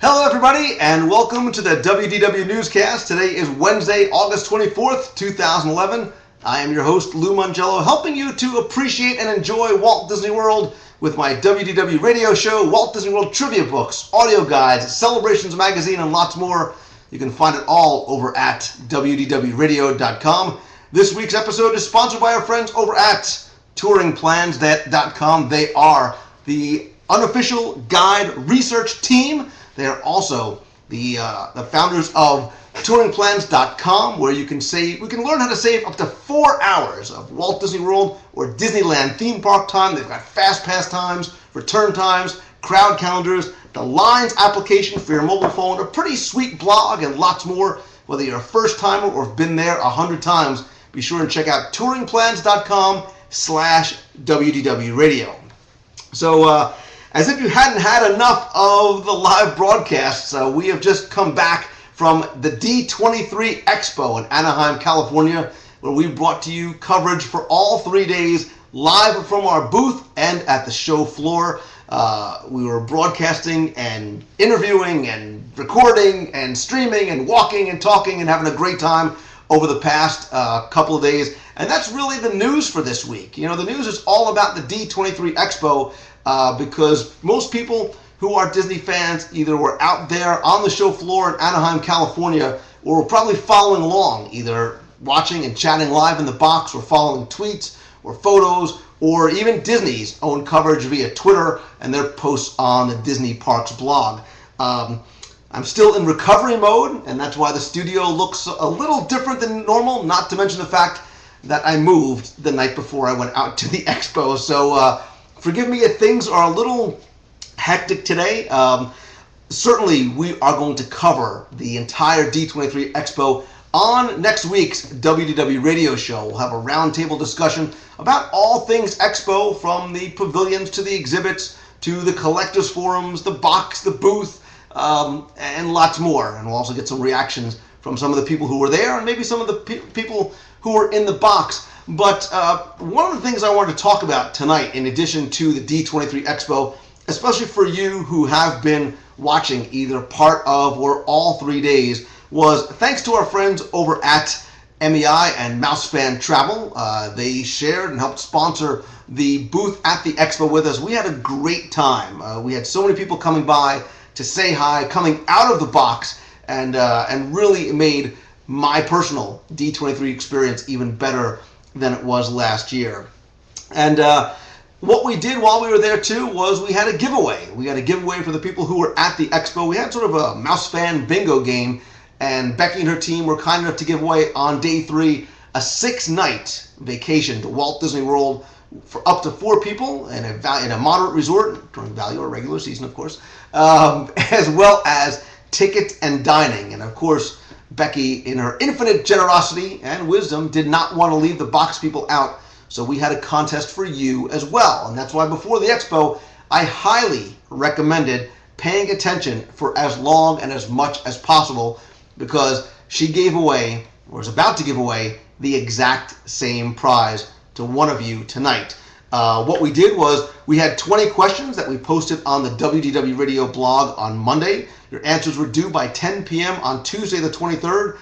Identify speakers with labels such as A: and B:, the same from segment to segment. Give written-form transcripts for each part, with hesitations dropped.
A: Hello everybody and welcome to the WDW NewsCast. Today is Wednesday, August 24th, 2011. I am your host, Lou Mongello, helping you to appreciate and enjoy Walt Disney World with my WDW radio show, Walt Disney World trivia books, audio guides, celebrations magazine, and lots more. You can find it all over at WDWRadio.com. This week's episode is sponsored by our friends over at TouringPlans.com. They are the unofficial guide research team. They are also the founders of TouringPlans.com, where we can learn how to save up to 4 hours of Walt Disney World or Disneyland theme park time. They've got fast pass times, return times, crowd calendars, the Lines application for your mobile phone, a pretty sweet blog, and lots more. Whether you're a first timer or have been there 100 times, be sure and check out TouringPlans.com/WDW Radio. So, as if you hadn't had enough of the live broadcasts, we have just come back from the D23 Expo in Anaheim, California, where we brought to you coverage for all 3 days live from our booth and at the show floor. We were broadcasting and interviewing and recording and streaming and walking and talking and having a great time over the past couple of days. And that's really the news for this week. You know, the news is all about the D23 Expo. Because most people who are Disney fans either were out there on the show floor in Anaheim, California, or were probably following along, either watching and chatting live in the box, or following tweets or photos, or even Disney's own coverage via Twitter and their posts on the Disney Parks blog. I'm still in recovery mode, and that's why the studio looks a little different than normal, not to mention the fact that I moved the night before I went out to the expo. So, forgive me if things are a little hectic today. Certainly, we are going to cover the entire D23 Expo on next week's WDW radio show. We'll have a roundtable discussion about all things Expo, from the pavilions to the exhibits to the collectors forums, the box, the booth, and lots more. And we'll also get some reactions from some of the people who were there and maybe some of the people who were in the box. But one of the things I wanted to talk about tonight, in addition to the D23 Expo, especially for you who have been watching either part of or all 3 days, was thanks to our friends over at MEI and Mousefan Travel. They shared and helped sponsor the booth at the Expo with us. We had a great time. We had so many people coming by to say hi, coming out of the box, and really made my personal D23 experience even better than it was last year. And what we did while we were there too was we had a giveaway. We had a giveaway for the people who were at the expo. We had sort of a mouse fan bingo game, and Becky and her team were kind enough to give away on day 3 a 6-night vacation to Walt Disney World for up to 4 people in a moderate resort, during value or regular season, of course, as well as tickets and dining. And of course, Becky, in her infinite generosity and wisdom, did not want to leave the box people out, so we had a contest for you as well. And that's why before the expo, I highly recommended paying attention for as long and as much as possible, because she gave away, or was about to give away, the exact same prize to one of you tonight. What we did was we had 20 questions that we posted on the WDW Radio blog on Monday. Your answers were due by 10 p.m. on Tuesday the 23rd.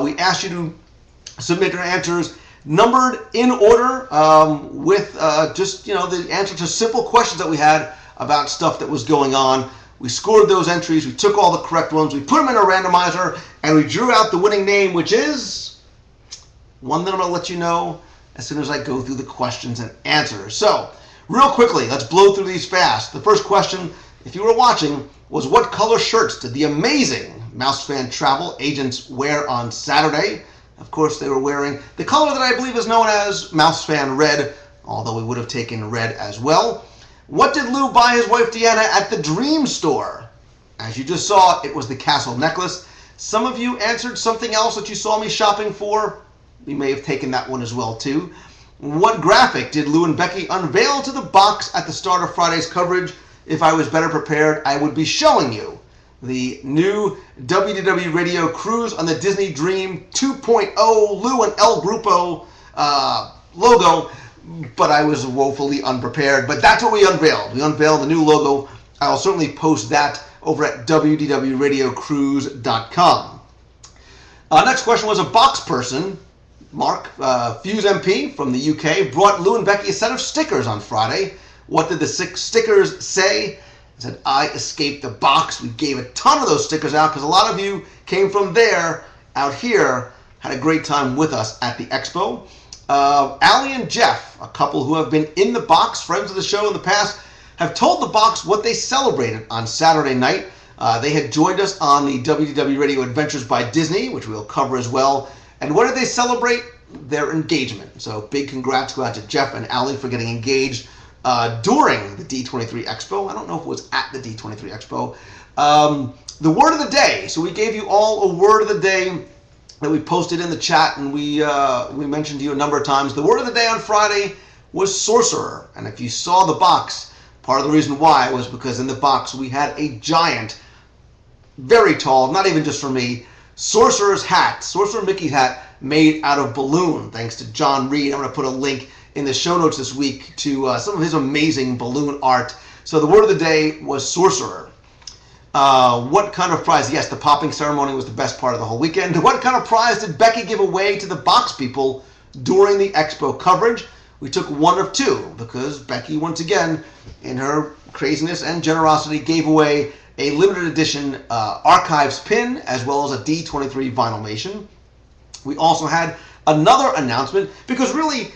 A: We asked you to submit your answers numbered in order, with just, the answer to simple questions that we had about stuff that was going on. We scored those entries. We took all the correct ones. We put them in a randomizer, and we drew out the winning name, which is one that I'm going to let you know as soon as I go through the questions and answers. So, real quickly, let's blow through these fast. The first question, if you were watching, was what color shirts did the amazing Mousefan Travel agents wear on Saturday? Of course, they were wearing the color that I believe is known as Mousefan Red, although we would have taken red as well. What did Lou buy his wife Deanna at the Dream Store? As you just saw, it was the castle necklace. Some of you answered something else that you saw me shopping for. We may have taken that one as well, too. What graphic did Lou and Becky unveil to the box at the start of Friday's coverage? If I was better prepared, I would be showing you the new WDW Radio Cruise on the Disney Dream 2.0 Lou and El Grupo logo, but I was woefully unprepared. But that's what we unveiled. We unveiled the new logo. I'll certainly post that over at WDWRadiocruise.com. Next question was a box person. Mark, Fuse MP from the UK, brought Lou and Becky a set of stickers on Friday. What did the stickers say? It said, I escaped the box. We gave a ton of those stickers out because a lot of you came from there out here, had a great time with us at the expo. Allie and Jeff, a couple who have been in the box, friends of the show in the past, have told the box what they celebrated on Saturday night. They had joined us on the WDW Radio Adventures by Disney, which we'll cover as well. And what did they celebrate? Their engagement. So big congrats go out to Jeff and Allie for getting engaged during the D23 Expo. I don't know if it was at the D23 Expo. The word of the day. So we gave you all a word of the day that we posted in the chat, and we mentioned to you a number of times. The word of the day on Friday was sorcerer. And if you saw the box, part of the reason why was because in the box we had a giant, very tall, not even just for me, Sorcerer's hat, Sorcerer Mickey's hat, made out of balloon, thanks to John Reed. I'm going to put a link in the show notes this week to some of his amazing balloon art. So the word of the day was sorcerer. What kind of prize? Yes, the popping ceremony was the best part of the whole weekend. What kind of prize did Becky give away to the box people during the expo coverage? We took one of two because Becky, once again, in her craziness and generosity, gave away a limited edition archives pin as well as a D23 vinylmation. We also had another announcement because really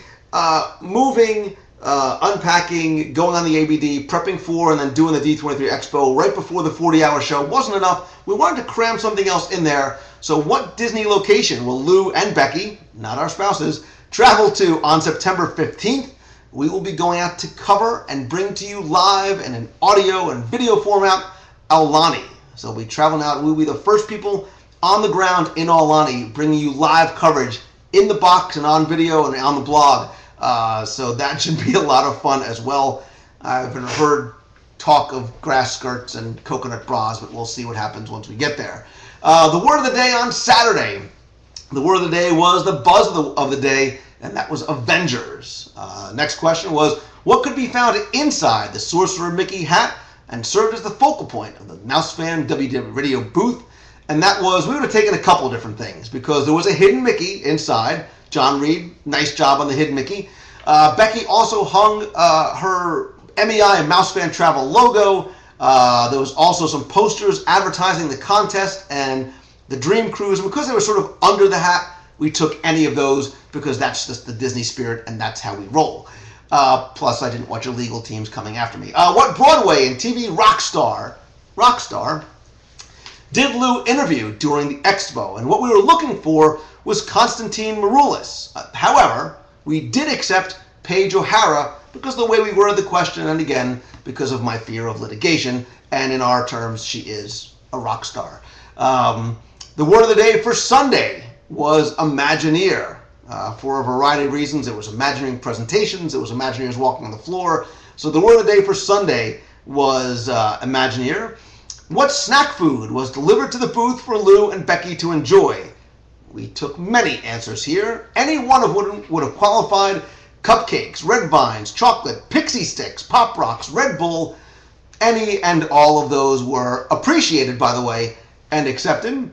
A: moving, unpacking, going on the ABD, prepping for, and then doing the D23 Expo right before the 40-hour show wasn't enough. We wanted to cram something else in there. So what Disney location will Lou and Becky, not our spouses, travel to on September 15th? We will be going out to cover and bring to you live and in audio and video format Aulani. So we'll be traveling out. We'll be the first people on the ground in Aulani, bringing you live coverage in the box and on video and on the blog. So that should be a lot of fun as well. I've heard talk of grass skirts and coconut bras, but we'll see what happens once we get there. The word of the day on Saturday. The word of the day was the buzz of the day, and that was Avengers. Next question was, what could be found inside the Sorcerer Mickey hat and served as the focal point of the Mouse Fan WDW Radio booth? And that was, we would have taken a couple different things because there was a hidden Mickey inside. John Reed, nice job on the hidden Mickey. Becky also hung her MEI and Mouse Fan Travel logo. There was also some posters advertising the contest and the Dream Cruise. And because they were sort of under the hat, we took any of those because that's just the Disney spirit and that's how we roll. Plus, I didn't want your legal teams coming after me. What Broadway and TV rock star did Lou interview during the expo? And what we were looking for was Constantine Maroulis. However, we did accept Paige O'Hara because of the way we worded the question, and again, because of my fear of litigation, and in our terms, she is a rock star. The word of the day for Sunday was Imagineer. For a variety of reasons, it was Imagineering presentations, it was Imagineers walking on the floor. So the word of the day for Sunday was Imagineer. What snack food was delivered to the booth for Lou and Becky to enjoy? We took many answers here. Any one of them would have qualified. Cupcakes, red vines, chocolate, pixie sticks, Pop Rocks, Red Bull. Any and all of those were appreciated, by the way, and accepted.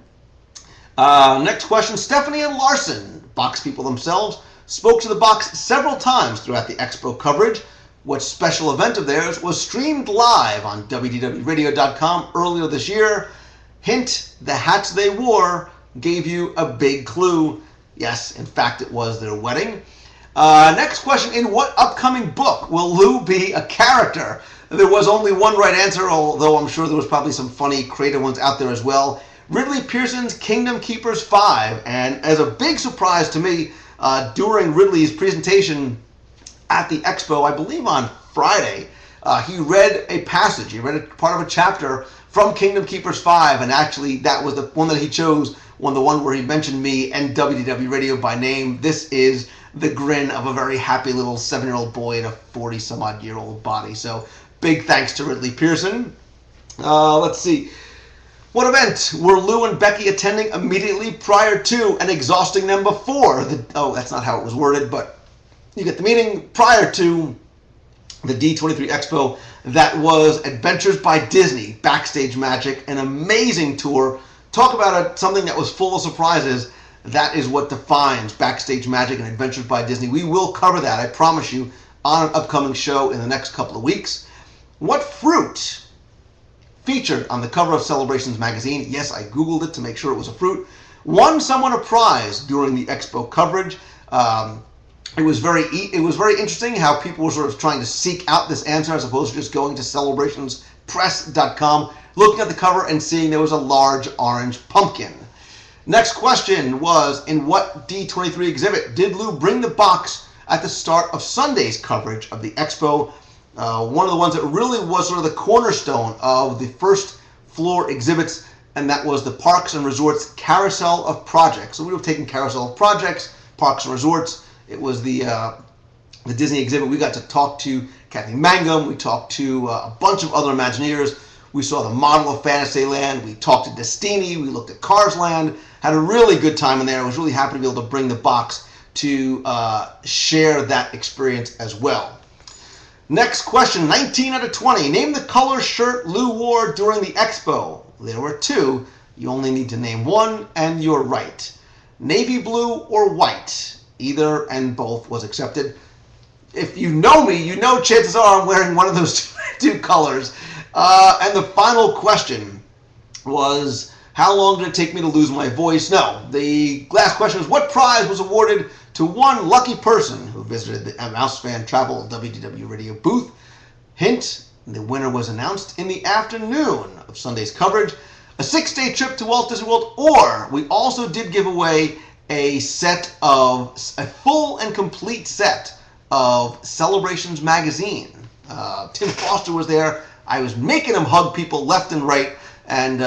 A: Next question, Stephanie and Larson, box people themselves, spoke to the box several times throughout the expo coverage. What special event of theirs was streamed live on WDWRadio.com earlier this year. Hint, the hats they wore gave you a big clue. Yes, in fact, it was their wedding. Next question, in what upcoming book will Lou be a character? There was only one right answer, although I'm sure there was probably some funny, creative ones out there as well. Ridley Pearson's Kingdom Keepers 5, and as a big surprise to me, during Ridley's presentation at the expo, I believe on Friday, he read a passage, he read a part of a chapter from Kingdom Keepers 5, and actually that was the one that he chose, the one where he mentioned me and WDW Radio by name. This is the grin of a very happy little 7-year-old boy in a 40-some-odd-year-old body. So big thanks to Ridley Pearson. Let's see. What event were Lou and Becky attending immediately prior to and exhausting them before? That's not how it was worded, but you get the meaning. Prior to the D23 Expo. That was Adventures by Disney, Backstage Magic, an amazing tour. Talk about something that was full of surprises. That is what defines Backstage Magic and Adventures by Disney. We will cover that, I promise you, on an upcoming show in the next couple of weeks. What fruit featured on the cover of Celebrations magazine? Yes, I Googled it to make sure it was a fruit. Won someone a prize during the Expo coverage. It was very interesting how people were sort of trying to seek out this answer as opposed to just going to celebrationspress.com, looking at the cover and seeing there was a large orange pumpkin. Next question was, in what D23 exhibit did Lou bring the box at the start of Sunday's coverage of the Expo? One of the ones that really was sort of the cornerstone of the first floor exhibits, and that was the Parks and Resorts Carousel of Projects. So we were taking Carousel of Projects, Parks and Resorts. It was the Disney exhibit. We got to talk to Kathy Mangum. We talked to a bunch of other Imagineers. We saw the model of Fantasyland. We talked to Destiny. We looked at Cars Land. Had a really good time in there. I was really happy to be able to bring the box to share that experience as well. Next question, 19 out of 20. Name the color shirt Lou wore during the Expo. There were two. You only need to name one, and you're right. Navy blue or white. Either and both was accepted. If you know me, you know chances are I'm wearing one of those two colors. And the final question was, how long did it take me to lose my voice? No, the last question was, what prize was awarded to one lucky person who visited the Mouse Fan Travel WDW Radio booth? Hint, the winner was announced in the afternoon of Sunday's coverage. A 6-day trip to Walt Disney World, or we also did give away a full and complete set of Celebrations magazine. Tim Foster was there. I was making him hug people left and right, and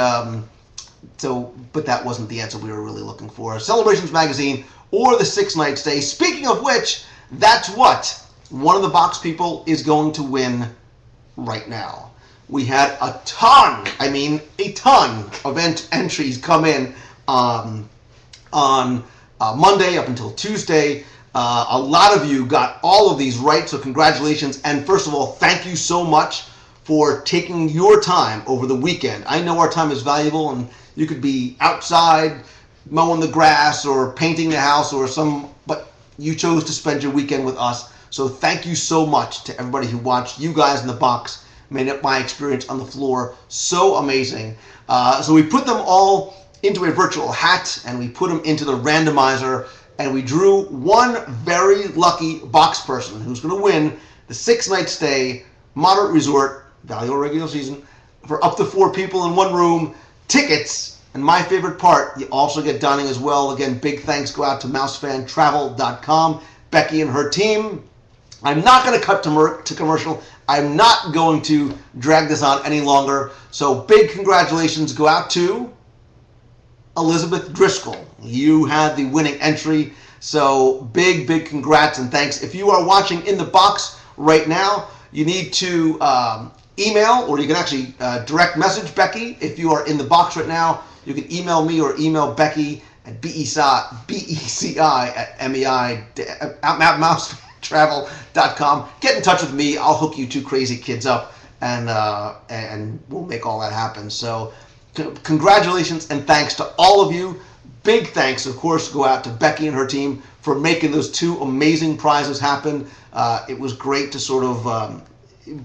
A: but that wasn't the answer we were really looking for. Celebrations magazine or the 6-night stay. Speaking of which, that's what one of the box people is going to win right now. We had a ton of entries come in on Monday up until Tuesday. A lot of you got all of these right, so congratulations. And first of all, thank you so much for taking your time over the weekend. I know our time is valuable, and you could be outside mowing the grass or painting the house but you chose to spend your weekend with us. So thank you so much to everybody who watched. You guys in the box made it my experience on the floor so amazing. So we put them all into a virtual hat, and we put them into the randomizer, and we drew one very lucky box person who's going to win the 6-night stay, moderate resort, value or regular season, for up to 4 people in one room, tickets, and my favorite part, you also get dining as well. Again, big thanks go out to mousefantravel.com, Becky and her team. I'm not going to cut to commercial. I'm not going to drag this on any longer. So big congratulations go out to Elizabeth Driscoll. You had the winning entry. So big congrats and thanks. If you are watching in the box right now, you need to email, or you can actually direct message Becky. If you are in the box right now, you can email me or email Becky at BECI@mousetravel.com. Get in touch with me. I'll hook you two crazy kids up, and we'll make all that happen. So congratulations and thanks to all of you. Big thanks, of course, go out to Becky and her team for making those 2 amazing prizes happen. It was great to sort of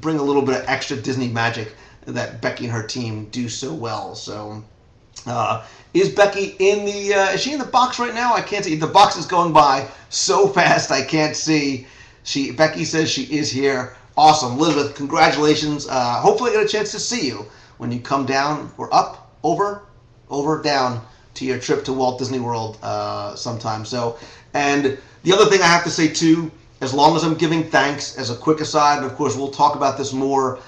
A: bring a little bit of extra Disney magic that Becky and her team do so well. So is Becky in the is she in the box right now? I can't see. The box is going by so fast I can't see. Becky says she is here. Awesome. Elizabeth, congratulations. Hopefully I get a chance to see you when you come down or up, over, down to your trip to Walt Disney World sometime. So, and the other thing I have to say too, as long as I'm giving thanks, as a quick aside, and of course we'll talk about this more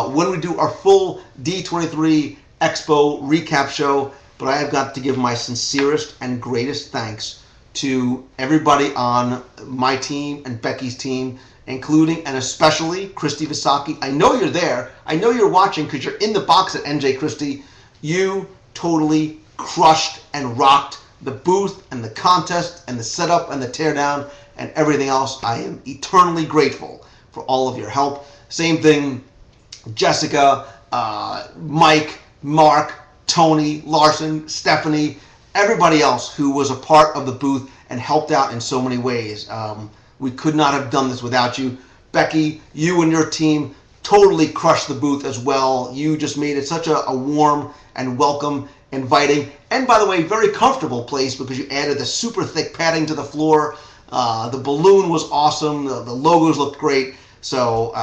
A: when we do our full D23 Expo recap show, but I have got to give my sincerest and greatest thanks to everybody on my team and Becky's team, including and especially Christy Visaki. I know you're there. I know you're watching because you're in the box at NJ Christie. You totally crushed and rocked the booth and the contest and the setup and the teardown and everything else. I am eternally grateful for all of your help. Same thing, Jessica, Mike, Mark, Tony, Larson, Stephanie, everybody else who was a part of the booth and helped out in so many ways. We could not have done this without you. Becky, you and your team totally crushed the booth as well. You just made it such a warm and welcome, inviting, and by the way, very comfortable place because you added the super thick padding to the floor. The balloon was awesome. The logos looked great. So,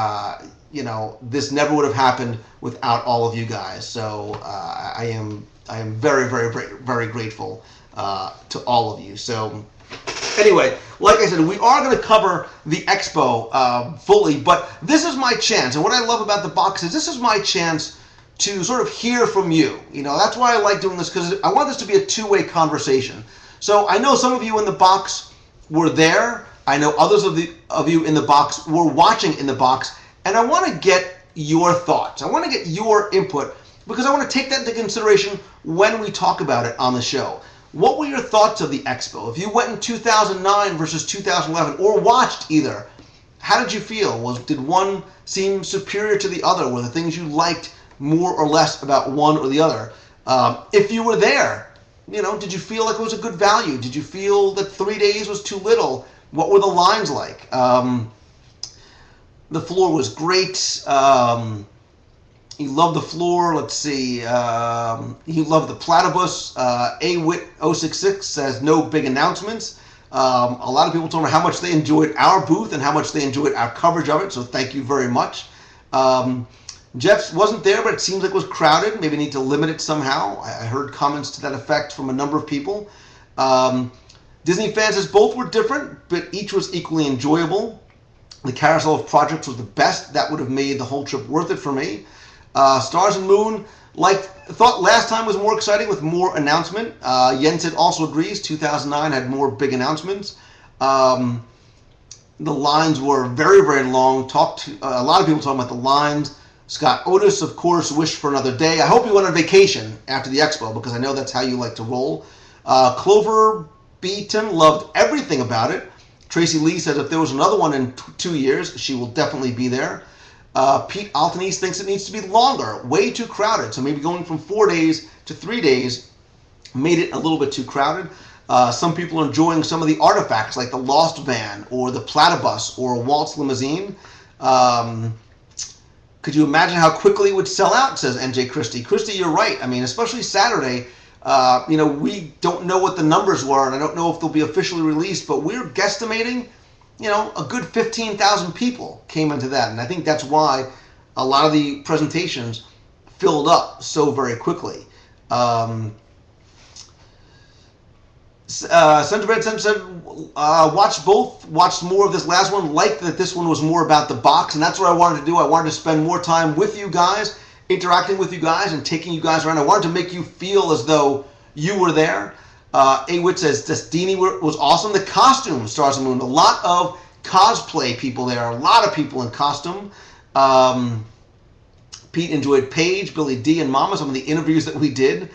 A: this never would have happened without all of you guys. So I am very, very, very, very grateful to all of you. So anyway, like I said, we are going to cover the expo fully, but this is my chance. And what I love about the box is this is my chance to sort of hear from you. That's why I like doing this, because I want this to be a two-way conversation. So I know some of you in the box were there. I know others of you in the box were watching in the box. And I want to get your thoughts. I want to get your input because I want to take that into consideration when we talk about it on the show. What were your thoughts of the expo? If you went in 2009 versus 2011 or watched either, how did you feel? Did one seem superior to the other? Were the things you liked more or less about one or the other? If you were there, did you feel like it was a good value? Did you feel that 3 days was too little? What were the lines like? The floor was great. You loved the floor. Let's see. You loved the platypus. AWIT066 says no big announcements. A lot of people told me how much they enjoyed our booth and how much they enjoyed our coverage of it. So thank you very much. Jeff wasn't there, but it seems like it was crowded. Maybe need to limit it somehow. I heard comments to that effect from a number of people. Disney fans says both were different, but each was equally enjoyable. The Carousel of Projects was the best. That would have made the whole trip worth it for me. Stars and Moon, thought last time was more exciting with more announcement. Jensen also agrees. 2009 had more big announcements. The lines were very, very long. A lot of people talking about the lines. Scott Otis, of course, wished for another day. I hope you went on vacation after the expo because I know that's how you like to roll. Clover Beaton loved everything about it. Tracy Lee says if there was another one in 2 years, she will definitely be there. Pete Altanese thinks it needs to be longer, way too crowded. So maybe going from 4 days to 3 days made it a little bit too crowded. Some people are enjoying some of the artifacts like the Lost Van or the Platypus or Walt's Limousine. Could you imagine how quickly it would sell out, says NJ Christie. Christie, you're right. I mean, especially Saturday. We don't know what the numbers were, and I don't know if they'll be officially released, but we're guesstimating, a good 15,000 people came into that. And I think that's why a lot of the presentations filled up so very quickly. Senator Red said, watched more of this last one, liked that this one was more about the box, and that's what I wanted to do. I wanted to spend more time with you guys, interacting with you guys and taking you guys around. I wanted to make you feel as though you were there. Awit says Destiny was awesome. The costume, Stars and Moon, a lot of cosplay people there, a lot of people in costume. Pete enjoyed Paige, Billy D, and Mama, some of the interviews that we did.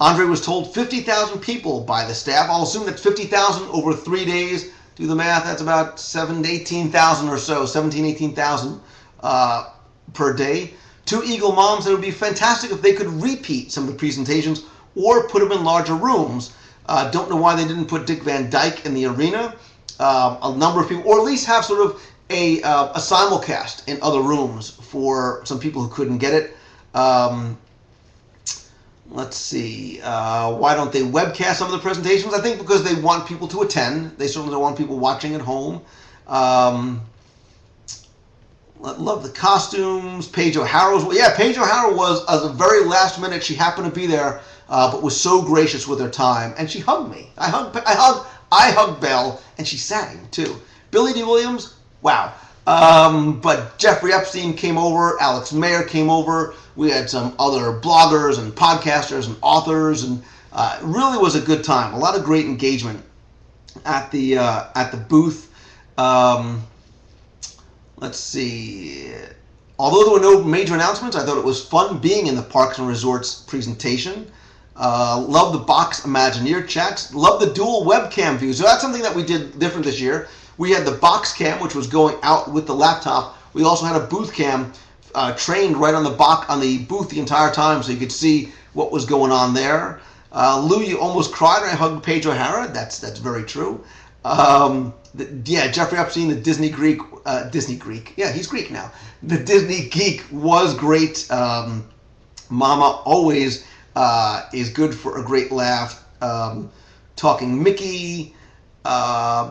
A: Andre was told 50,000 people by the staff. I'll assume that's 50,000 over 3 days. Do the math, that's about 18,000 or so, 18,000 per day. Two Eagle Moms said it would be fantastic if they could repeat some of the presentations or put them in larger rooms. Don't know why they didn't put Dick Van Dyke in the arena. A number of people, or at least have sort of a simulcast in other rooms for some people who couldn't get it. Let's see. Why don't they webcast some of the presentations? I think because they want people to attend. They certainly don't want people watching at home. Love the costumes. Paige O'Hara was... Yeah, Paige O'Hara was, at the very last minute, she happened to be there, but was so gracious with her time. And she hugged me. I hugged Belle, and she sang, too. Billy D. Williams, wow. But Jeffrey Epstein came over. Alex Mayer came over. We had some other bloggers and podcasters and authors, and it really was a good time. A lot of great engagement at the booth. Let's see. Although there were no major announcements, I thought it was fun being in the Parks and Resorts presentation. Love the Box Imagineer chats. Love the dual webcam views. So that's something that we did different this year. We had the box cam, which was going out with the laptop. We also had a booth cam trained right on the booth the entire time, so you could see what was going on there. Lou, you almost cried when I hugged Paige O'Hara. That's very true. Jeffrey Epstein, the Disney Greek. Yeah, he's Greek now. The Disney Geek was great. Mama always is good for a great laugh. Talking Mickey.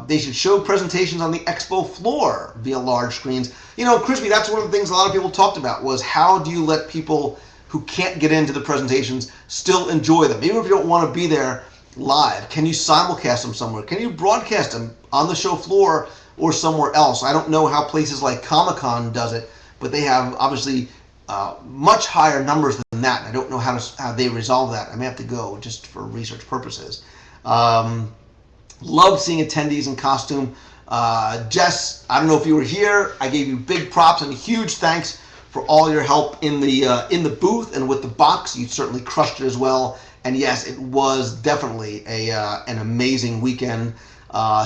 A: They should show presentations on the expo floor via large screens. Crispy, that's one of the things a lot of people talked about, was how do you let people who can't get into the presentations still enjoy them? Even if you don't want to be there live, can you simulcast them somewhere? Can you broadcast them on the show floor or somewhere else? I don't know how places like Comic-Con does it, but they have obviously much higher numbers than that. I don't know how they resolve that. I may have to go just for research purposes. Loved seeing attendees in costume. Jess, I don't know if you were here. I gave you big props and huge thanks for all your help in the booth and with the box. You certainly crushed it as well. And yes, it was definitely an amazing weekend.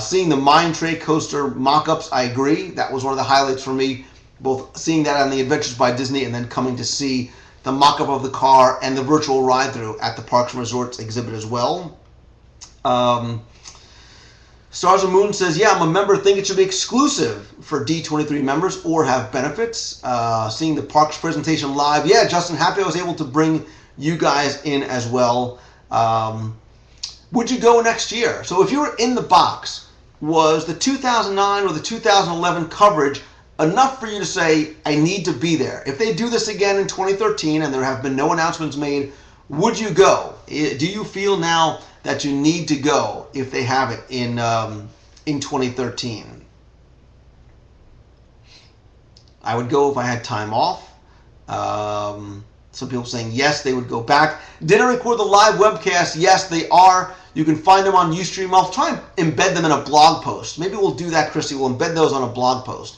A: Seeing the Mine Tray coaster mock-ups, I agree. That was one of the highlights for me. Both seeing that on the Adventures by Disney and then coming to see the mock-up of the car and the virtual ride-through at the Parks and Resorts exhibit as well. Stars and Moon says, yeah, I'm a member. Think it should be exclusive for D23 members or have benefits. Seeing the parks presentation live. Yeah, Justin, happy I was able to bring you guys in as well. Would you go next year? So if you were in the box, was the 2009 or the 2011 coverage enough for you to say, I need to be there? If they do this again in 2013 and there have been no announcements made, would you go? Do you feel now that you need to go if they have it in 2013? I would go if I had time off. Some people saying yes, they would go back. Did I record the live webcast? Yes, they are. You can find them on Ustream. I'll try and embed them in a blog post. Maybe we'll do that, Christy. We'll embed those on a blog post.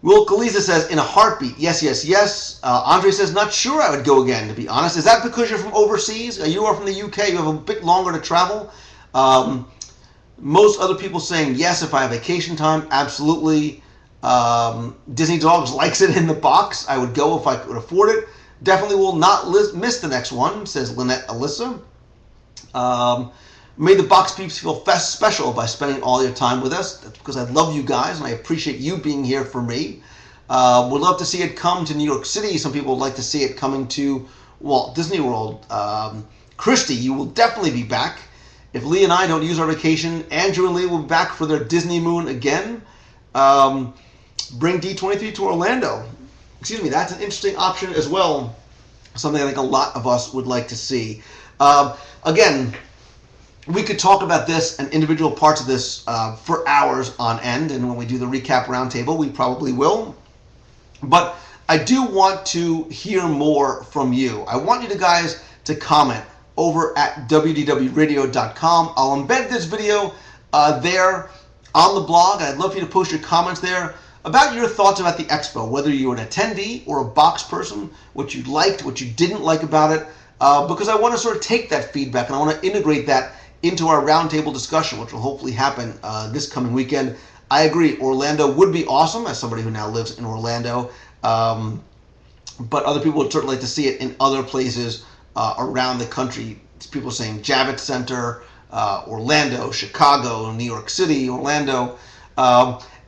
A: Will Kaliza says, in a heartbeat. Yes, yes, yes. Andre says, not sure I would go again, to be honest. Is that because you're from overseas? You are from the UK. You have a bit longer to travel. Most other people saying, yes, if I have vacation time, absolutely. Disney Dogs likes it in the box. I would go if I could afford it. Definitely will not miss the next one, says Lynette Alyssa. Made the box peeps feel special by spending all your time with us. That's because I love you guys and I appreciate you being here for me. Would love to see it come to New York City. Some people would like to see it coming to Walt Disney World. Christy, you will definitely be back. If Lee and I don't use our vacation, Andrew and Lee will be back for their Disney Moon again. Bring D23 to Orlando. Excuse me, that's an interesting option as well. Something I think a lot of us would like to see. Again, we could talk about this and individual parts of this for hours on end, and when we do the recap roundtable, we probably will. But I do want to hear more from you. I want you guys to comment over at WDWRadio.com. I'll embed this video there on the blog. I'd love for you to post your comments there about your thoughts about the expo, whether you're an attendee or a box person, what you liked, what you didn't like about it, because I want to sort of take that feedback and I want to integrate that into our roundtable discussion, which will hopefully happen this coming weekend. I agree, Orlando would be awesome, as somebody who now lives in Orlando, but other people would certainly like to see it in other places around the country. People saying Javits Center, Orlando, Chicago, New York City, Orlando.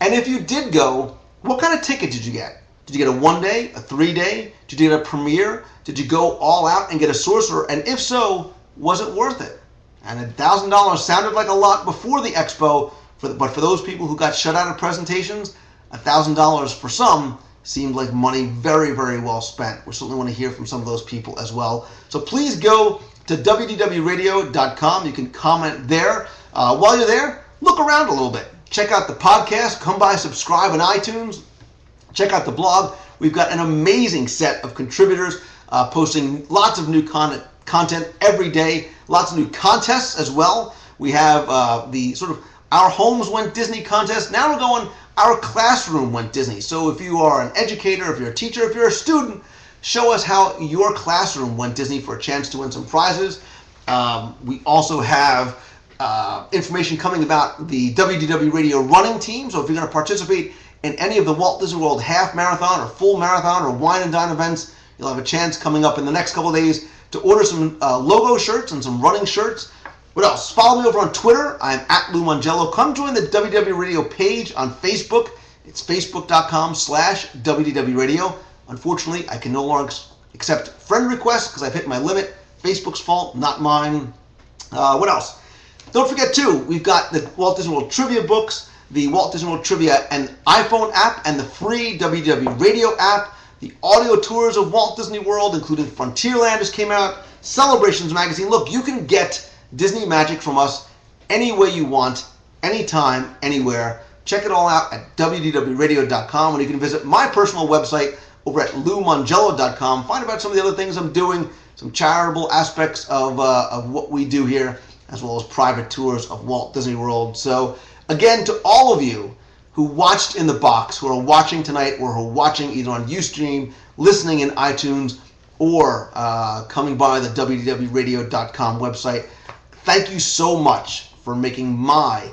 A: And if you did go, what kind of ticket did you get? Did you get a 1-day, a 3-day? Did you get a premiere? Did you go all out and get a sorcerer? And if so, was it worth it? And $1,000 sounded like a lot before the expo, but for those people who got shut out of presentations, $1,000 for some seemed like money very, very well spent. We certainly want to hear from some of those people as well. So please go to WDWRadio.com. You can comment there. While you're there, look around a little bit. Check out the podcast. Come by, subscribe on iTunes. Check out the blog. We've got an amazing set of contributors posting lots of new content every day. Lots of new contests as well. We have the sort of Our Homes Went Disney contest. Now we're going Our Classroom Went Disney. So if you are an educator, if you're a teacher, if you're a student, show us how your classroom went Disney for a chance to win some prizes. We also have information coming about the WDW Radio running team. So if you're going to participate in any of the Walt Disney World half marathon or full marathon or wine and dine events, you'll have a chance coming up in the next couple of days to order some logo shirts and some running shirts. What else? Follow me over on Twitter. I'm at Lou Mongello. Come join the WDW Radio page on Facebook. It's facebook.com/WDW Radio. Unfortunately, I can no longer accept friend requests because I've hit my limit. Facebook's fault, not mine. What else? Don't forget, too, we've got the Walt Disney World Trivia books, the Walt Disney World Trivia and iPhone app, and the free WDW Radio app, the audio tours of Walt Disney World, including Frontierland just came out, Celebrations Magazine. Look, you can get Disney magic from us any way you want, anytime, anywhere. Check it all out at WDWRadio.com, and you can visit my personal website over at LouMongello.com. Find out some of the other things I'm doing, some charitable aspects of what we do here, as well as private tours of Walt Disney World. So, again, to all of you who watched in the box, who are watching tonight, or who are watching either on Ustream, listening in iTunes, or coming by the WDWRadio.com website, thank you so much for making my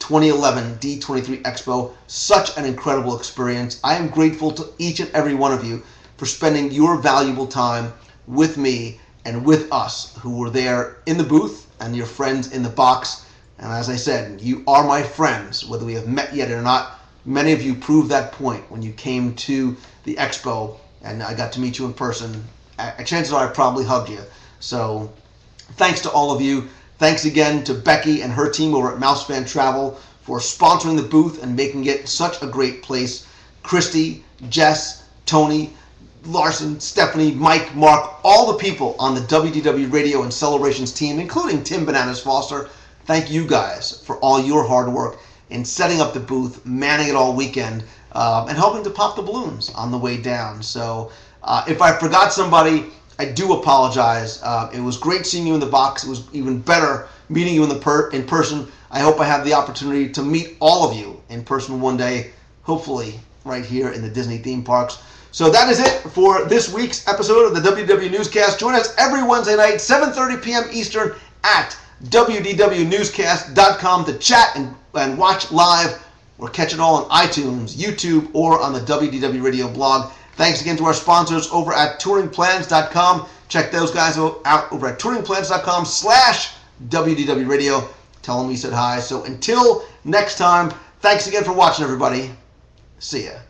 A: 2011 D23 Expo such an incredible experience. I am grateful to each and every one of you for spending your valuable time with me and with us who were there in the booth and your friends in the box. And as I said, you are my friends, whether we have met yet or not. Many of you proved that point when you came to the expo and I got to meet you in person. Chances are I probably hugged you. So thanks to all of you. Thanks again to Becky and her team over at Mousefan Travel for sponsoring the booth and making it such a great place. Christy, Jess, Tony, Larson, Stephanie, Mike, Mark, all the people on the WDW Radio and Celebrations team, including Tim Bananas Foster. Thank you guys for all your hard work in setting up the booth, manning it all weekend, and helping to pop the balloons on the way down. So if I forgot somebody, I do apologize. It was great seeing you in the box. It was even better meeting you in person. I hope I have the opportunity to meet all of you in person one day, hopefully right here in the Disney theme parks. So that is it for this week's episode of the WDW Newscast. Join us every Wednesday night, 7:30 p.m. Eastern at WDWNewsCast.com to chat and watch live or catch it all on iTunes, YouTube, or on the WDW Radio blog. Thanks again to our sponsors over at touringplans.com. Check those guys out over at touringplans.com/WDW Radio. Tell them we said hi. So until next time, thanks again for watching, everybody. See ya.